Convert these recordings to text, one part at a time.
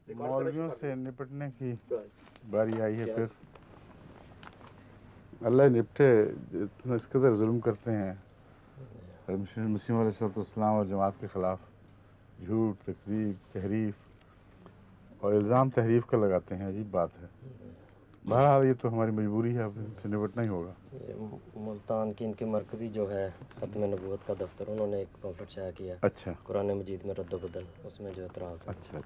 मौलवियों से निपटने की बारी आई है फिर। अल्लाह निपटे इस कदर जुल्म करते हैं मुस्लिम अलैहिस्सलाम और जमात के ख़िलाफ़, झूठ, तकज़ीब, तहरीफ और इल्ज़ाम तहरीफ का लगाते हैं। अजीब बात है। बहरहाल ये तो हमारी मजबूरी है, अब इनसे निपटना ही होगा। मुल्तान की इनके मरकज़ी जो है ख़त्म नबूवत का दफ्तर, उन्होंने एक पम्फलेट शाया किया। अच्छा, कुरान मजीद में रद्द बदल, उसमें जो एतराज़ है। अच्छा।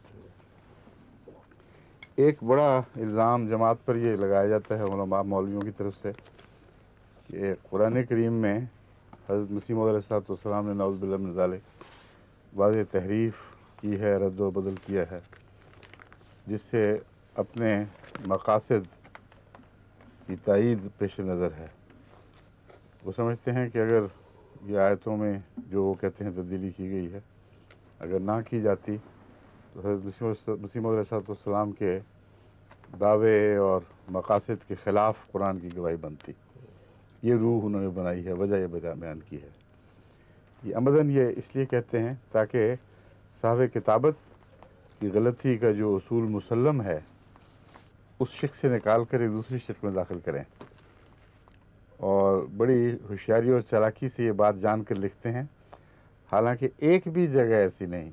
एक बड़ा इल्ज़ाम जमात पर ये लगाया जाता है उलमा मौलवियों की तरफ से कि कुरान करीम में हज़रत मसीह मौऊद अलैहिस्सलाम ने नाउज़ बिल्लाह मिन ज़ालिक वाज़ेह तहरीफ की है, रद्द व बदल किया है, जिससे अपने मकासद की तायीद पेश नज़र है। वो समझते हैं कि अगर ये आयतों में जो वो कहते हैं तब्दीली की गई है, अगर ना की जाती तो हज़रत मसीह मौऊद अलैहिस्सलाम के दावे और मकासद के ख़िलाफ़ कुरान की गवाही बनती। ये रूह उन्होंने बनाई है, वजह ये बयान की है। ये अमदन ये इसलिए कहते हैं ताकि साहब किताबत की गलती का जो उसूल मुसल्लम है उस शिक से निकाल कर एक दूसरी शिक में दाखिल करें, और बड़ी होशियारी और चालाकी से ये बात जान कर लिखते हैं। हालांकि एक भी जगह ऐसी नहीं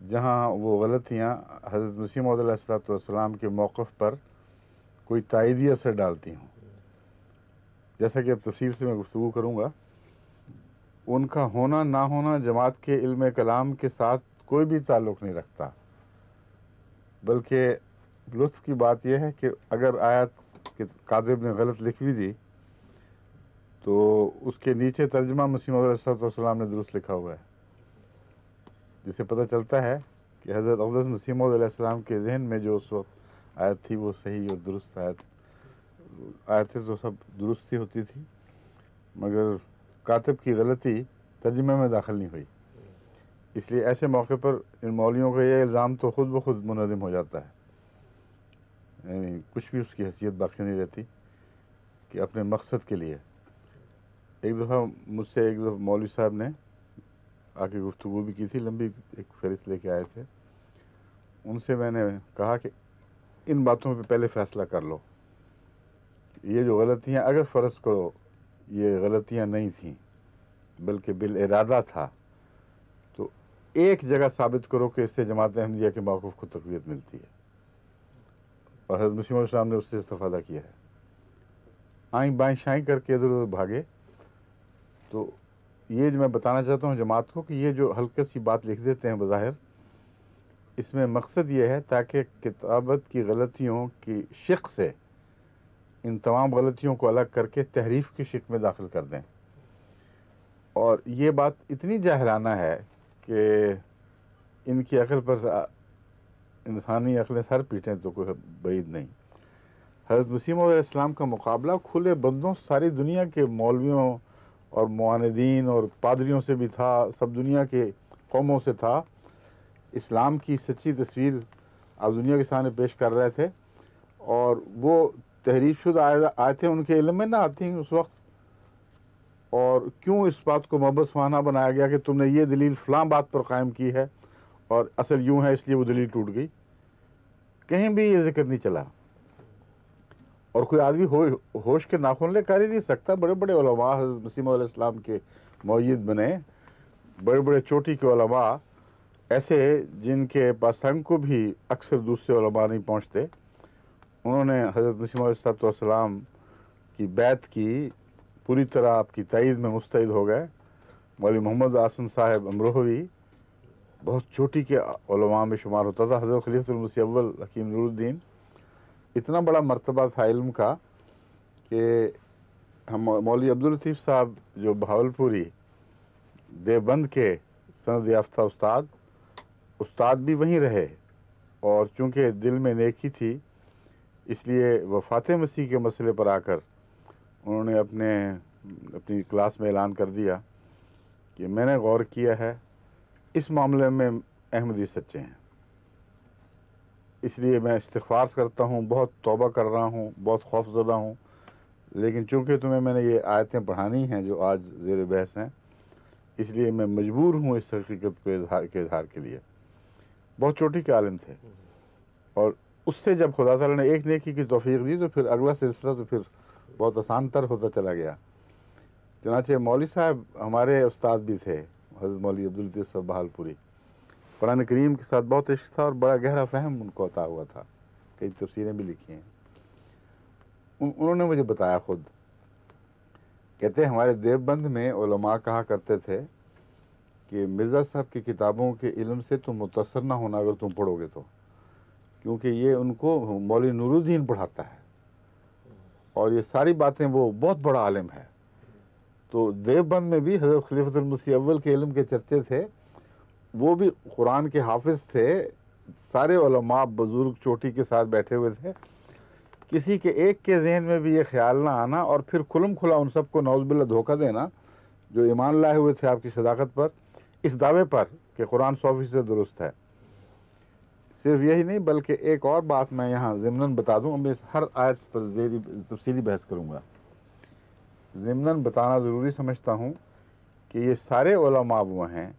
जहां वो गलतियां हज़रत मसीह मौऊद अलैहिस्सलाम के मौक़िफ़ पर कोई तायीदी असर डालती हों। जैसा कि अब तफसील से मैं गुफ्तगू करूँगा, उनका होना ना होना जमात के इल्म कलाम के साथ कोई भी ताल्लुक़ नहीं रखता, बल्कि लुत्फ़ की बात यह है कि अगर आयत के कातिब ने गलत लिख भी दी तो उसके नीचे तर्जुमा मसीह मौऊद अलैहिस्सलाम ने दुरुस्त लिखा हुआ है, जिससे पता चलता है कि हज़रत अक़दस मसीह मौऊद अलैहिस्सलाम के जहन में जो उस वक्त आयत थी वो सही और दुरुस्त आयतें तो सब दुरुस्त ही होती थी, मगर कातिब की गलती तर्जुमे में दाखिल नहीं हुई। इसलिए ऐसे मौके पर इन मौलवियों का ये इल्ज़ाम तो खुद ब खुद मुनहदम हो जाता है, यानी कुछ भी उसकी हैसियत बाकी नहीं रहती कि अपने मकसद के लिए। एक दफ़ा मुझसे एक दफ़ा मौलवी साहब ने आके गुफ्तगू भी की थी, लंबी एक फहरिस्त लेके आए थे। उनसे मैंने कहा कि इन बातों पे पहले फ़ैसला कर लो, ये जो गलतियाँ, अगर फ़र्ज़ करो ये गलतियाँ नहीं थीं बल्कि बिल इरादा था, तो एक जगह साबित करो कि इससे जमात अहमदिया के मौक़िफ़ को तक़वियत मिलती है, और हज़रत मसीह मौऊद अलैहिस्सलाम ने उससे इस्तिफ़ादा किया है। आईं बाईं शाईं करके इधर उधर भागे। तो ये जो मैं बताना चाहता हूँ जमात को कि ये जो हल्की सी बात लिख देते हैं बज़ाहिर, इसमें मकसद ये है ताकि किताबत की गलतियों की शिक से इन तमाम गलतियों को अलग करके तहरीफ की शिक में दाखिल कर दें। और ये बात इतनी जाहिलाना है कि इनकी अक्ल पर इंसानी अक्लें सर पीटें तो कोई बैद नहीं। हज़रत मसीह मौऊद अलैहिस्सलाम का मुकाबला खुले बंदों सारी दुनिया के मौलवियों और मुआनिदीन और पादरियों से भी था, सब दुनिया के कौमों से था। इस्लाम की सच्ची तस्वीर आप दुनिया के सामने पेश कर रहे थे, और वो तहरीफ शुदा आयतें उनके इल्म में ना आती उस वक्त। और क्यों इस बात को मबसवाना बनाया गया कि तुमने ये दलील फ़लाँ बात पर कायम की है और असल यूँ है इसलिए वो दलील टूट गई, कहीं भी ये जिक्र नहीं चला। और कोई आदमी होश के नाखून ले कर ही नहीं सकता। बड़े बड़े उलमा हज़रत मसीह मौऊद अलैहिस्सलाम के मुअय्यिद बने, बड़े बड़े चोटी के उलमा ऐसे जिनके पास संग को भी अक्सर दूसरे उलमा नहीं पहुँचते, उन्होंने हज़रत मसीह मौऊद अलैहिस्सलाम की बैत की, पूरी तरह आपकी तायीद में मुस्तैद हो गए। मौलवी मोहम्मद आसन साहब अमरोहवी बहुत चोटी के उलमा में शुमार होता था। हज़रत खलीफतुल मसीह अव्वल हकीम नूरुद्दीन, इतना बड़ा मर्तबा था इल्म का कि हम मौलवी अब्दुल लतीफ़ साहब जो बहावलपुरी देवबंद के सनद याफ्ता उस्ताद भी वहीं रहे, और चूँकि दिल में नेकी थी इसलिए वफ़ात मसीह के मसले पर आकर उन्होंने अपनी क्लास में ऐलान कर दिया कि मैंने गौर किया है इस मामले में अहमदी सच्चे हैं, इसलिए मैं इस्तिग़फ़ार करता हूँ, बहुत तौबा कर रहा हूँ, बहुत खौफज़दा हूँ, लेकिन चूँकि तुम्हें मैंने ये आयतें पढ़ानी हैं जो आज ज़ेर बहस हैं, इसलिए मैं मजबूर हूँ इस हकीकत को इजहार के लिए। बहुत चोटी के आलिम थे। اور اس سے جب خدا تعالیٰ نے ایک نیکی کی توفیق دی تو پھر اگلا سلسلہ تو پھر بہت آسان تر ہوتا چلا گیا. چنانچہ مولوی صاحب ہمارے استاد بھی تھے، حضرت مولوی عبداللطیف صاحب بہال پوری. قرآن کریم کے ساتھ بہت عشق تھا اور بڑا گہرا فہم ان کو عطا ہوا تھا، کئی تفسیریں بھی لکھی ہیں. انہوں نے مجھے بتایا خود، کہتے ہیں ہمارے دیوبند میں علماء کہا کرتے تھے کہ مرزا صاحب کی کتابوں کے علم سے تم متاثر نہ ہونا اگر تم پڑھو گے تو، کیونکہ یہ ان کو مولوی نور الدین پڑھاتا ہے اور یہ ساری باتیں وہ بہت بڑا عالم ہے. تو دیوبند میں بھی حضرت خلیفۃ المسیح اول کے علم کے چرچے تھے، وہ بھی قرآن کے حافظ تھے. سارے علماء بزرگ چوٹی کے ساتھ بیٹھے ہوئے تھے، کسی کے ایک کے ذہن میں بھی یہ خیال نہ آنا اور پھر کھلم کھلا ان سب کو نعوذ باللہ دھوکہ دینا جو ایمان لائے ہوئے تھے آپ کی صداقت پر، اس دعوے پر کہ قرآن 100% درست ہے. صرف یہی نہیں بلکہ ایک اور بات میں یہاں ضمناً بتا دوں، میں ہر آیت پر تفصیلی بحث کروں گا. ضمناً بتانا ضروری سمجھتا ہوں کہ یہ سارے علماء وہ ہیں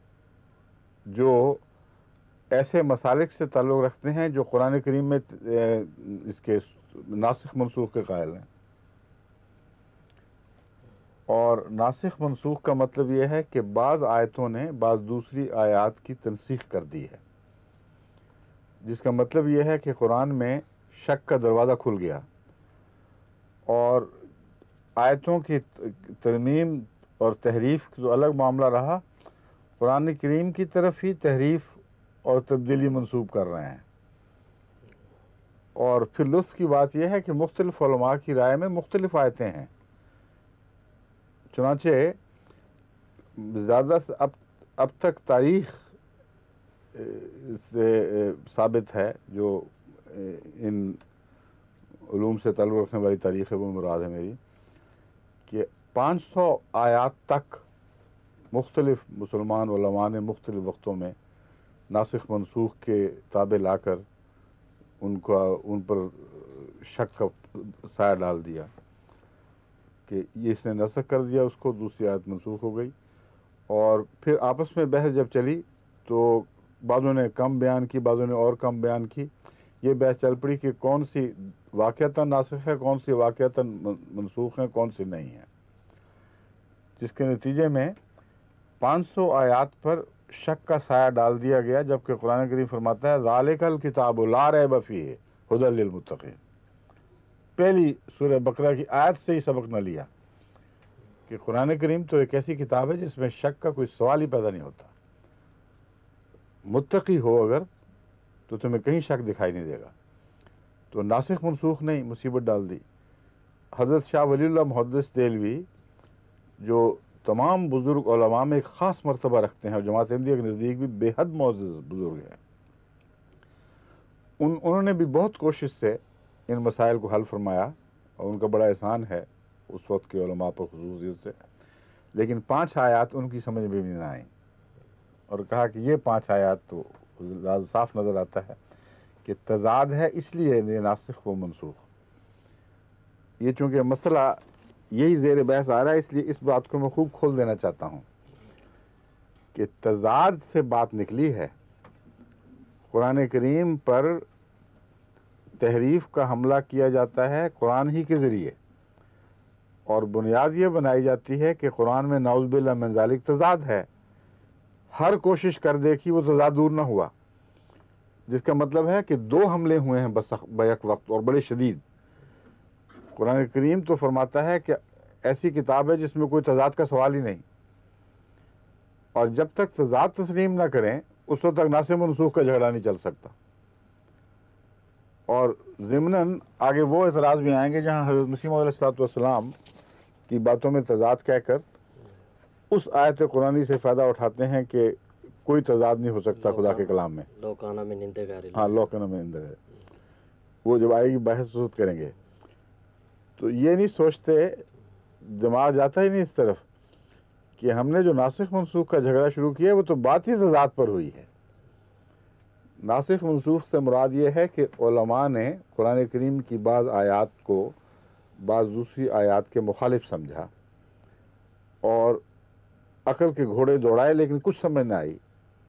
جو ایسے مسالک سے تعلق رکھتے ہیں جو قرآن کریم میں اس کے ناسخ منسوخ کے قائل ہیں. اور ناسخ منسوخ کا مطلب یہ ہے کہ بعض آیتوں نے بعض دوسری آیات کی تنسیخ کر دی ہے، جس کا مطلب یہ ہے کہ قرآن میں شک کا دروازہ کھل گیا اور آیتوں کی ترمیم اور تحریف تو الگ معاملہ رہا، قرآن کریم کی طرف ہی تحریف اور تبدیلی منسوب کر رہے ہیں. اور پھر لطف کی بات یہ ہے کہ مختلف علماء کی رائے میں مختلف آیتیں ہیں. چنانچہ زیادہ اب تک تاریخ سے ثابت ہے، جو ان علوم سے تعلق رکھنے والی تاریخ ہے وہ مراد ہے میری، کہ 500 آیات تک مختلف مسلمان علماء نے مختلف وقتوں میں ناسخ منسوخ کے تابع لا کر ان پر شک کا سایہ ڈال دیا کہ یہ اس نے نسخ کر دیا، اس کو دوسری آیت منسوخ ہو گئی. اور پھر آپس میں بحث جب چلی تو بعضوں نے کم بیان کی، بعضوں نے اور کم بیان کی. یہ بحث چل پڑی کہ کون سی واقعتاً ناسخ ہے، کون سی واقعتاً منسوخ ہیں، کون سی نہیں ہیں، جس کے نتیجے میں 500 آیات پر شک کا سایہ ڈال دیا گیا، جبکہ قرآن کریم فرماتا ہے ذالک الکتاب لا ریب فیہ ھدی للمتقین. پہلی سورہ بقرہ کی آیت سے ہی سبق نہ لیا کہ قرآن کریم تو ایک ایسی کتاب ہے جس میں شک کا کوئی سوال ہی پیدا نہیں ہوتا. متقی ہو اگر تو تمہیں کہیں شک دکھائی نہیں دے گا. تو ناسخ منسوخ نہیں، مصیبت ڈال دی. حضرت شاہ ولی اللہ محدث دہلوی جو تمام بزرگ علماء میں ایک خاص مرتبہ رکھتے ہیں اور جماعت احمدیہ کے نزدیک بھی بے حد معزز بزرگ ہیں، انہوں نے بھی بہت کوشش سے ان مسائل کو حل فرمایا اور ان کا بڑا احسان ہے اس وقت کے علماء پر خصوصیت سے. لیکن 5 آیات ان کی سمجھ میں بھی نہ آئیں اور کہا کہ یہ 5 آیات تو صاف نظر آتا ہے کہ تضاد ہے، اس لیے یہ ناسخ و منسوخ. یہ چونکہ مسئلہ یہی زیر بحث آ رہا ہے، اس لیے اس بات کو میں خوب کھول دینا چاہتا ہوں کہ تضاد سے بات نکلی ہے. قرآن کریم پر تحریف کا حملہ کیا جاتا ہے قرآن ہی کے ذریعے، اور بنیاد یہ بنائی جاتی ہے کہ قرآن میں نعوذ باللہ من ذالک تضاد ہے. ہر کوشش کر دیکھی وہ تضاد دور نہ ہوا، جس کا مطلب ہے کہ 2 حملے ہوئے ہیں بیک وقت اور بڑے شدید. قرآن کریم تو فرماتا ہے کہ ایسی کتاب ہے جس میں کوئی تضاد کا سوال ہی نہیں، اور جب تک تضاد تسلیم نہ کریں اس وقت تک ناسخ منسوخ کا جھگڑا نہیں چل سکتا. اور ضمناً آگے وہ اعتراض بھی آئیں گے جہاں حضرت مسیح موعود علیہ السلام کی باتوں میں تضاد کہہ کر اس آیت قرآنی سے فائدہ اٹھاتے ہیں کہ کوئی تضاد نہیں ہو سکتا خدا کے کلام میں. لوکانہ میں نندے گاری، ہاں لوکانہ میں نندے ہے، وہ جب آئے گی بحث کریں گے. تو یہ نہیں سوچتے، دماغ جاتا ہی نہیں اس طرف کہ ہم نے جو ناسخ منسوخ کا جھگڑا شروع کیا ہے وہ تو بات ہی تضاد پر ہوئی ہے. ناسخ منسوخ سے مراد یہ ہے کہ علماء نے قرآن کریم کی بعض آیات کو بعض دوسری آیات کے مخالف سمجھا اور عقل کے گھوڑے دوڑائے لیکن کچھ سمجھ نہ آئی.